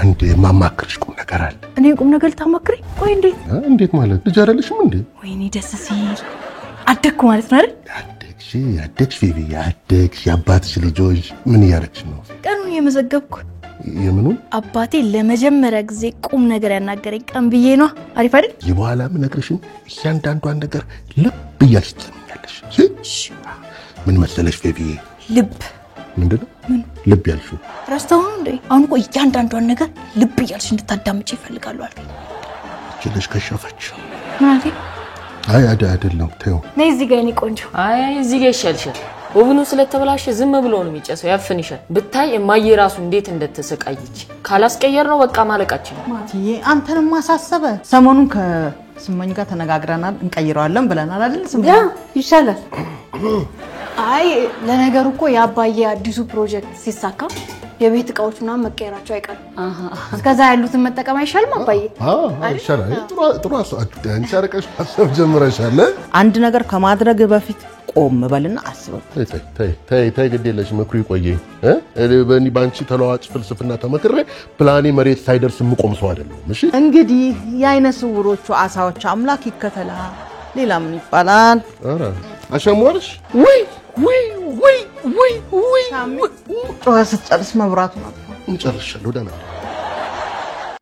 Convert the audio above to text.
አንዴ ማማክርሽ ቁም ነገር አለ እኔ ቁም ነገር ታማክሪ ቆይ እንዴት ማለት ልጅ አይደለሽም እንዴ ወይኔ ደስ ሲል አደኩ ማለት ነው አይደል አደግሽ ፊቢ አደግሽ ያባትሽ ልጆች ምን ያረክሽ ነው ቀኑን የመዘገብኩ የምኑን አባቴ ለመጀመሪያ ጊዜ ቁም ነገር ያናገረኝ ቀን ብዬ ነው አሪፍ አይደል ይበኋላ ምን ነግርሽኝ እያንዳንዷን ነገር ልብ እያልሽተኛለሽ ምን መሰለሽ ፊቢ ልብ ምንድነው ልብ ያልሽው ረስተው እንዴ አሁን ቆይ እያንዳንዷን ነገር ልብ እያልሽ እንድታዳምጪ ይፈልጋሉ አይደል ችለሽ ከሸፈች ማለት አይ አይደለም ተው ነይ እዚህ ጋር እኔ ቆንጆ አይ እዚህ ጋር ይሻልሻል ወብኑ ስለተበላሸ ዝም ብሎ ነው የሚጨሰው ያፍንሻል ብታይ ማየ ራሱ እንዴት እንደተሰቃየች ካላስቀየር ነው በቃ ማለቃችን ማቲዬ አንተንም ማሳሰበ ሰሞኑን ከስመኝ ጋር ተነጋግረናል እንቀይረዋለን ብለናል አይደል ስመኝ ያ ይሻላል አይ ለነገሩ እኮ ያባየ አዲሱ ፕሮጀክት ሲሳካ የቤት እቃዎችና መቀየራቸው አይቀር እስከዛ ያሉትን መጠቀም አይሻልም አባዬ ይሻላል ጥሩ አንቺ አረቀሽ ሐሳብ ጀምረሻል አንድ ነገር ከማድረግ በፊት ቆም በልና አስበው ተይ ግዴለሽ መክሩ ይቆየኝ በእኔ ባንቺ ተለዋጭ ፍልስፍና ተመክሬ ፕላኔ መሬት ሳይደርስ ምቆም ሰው አይደለም እሺ እንግዲህ የአይነ ስውሮቹ አሳዎች አምላክ ይከተላ ሌላ ምን ይባላል አረ አሸሞርሽ ወይ ጨዋታ ጨርስ መብራቱ ነው እንጨርሻለሁ ደህና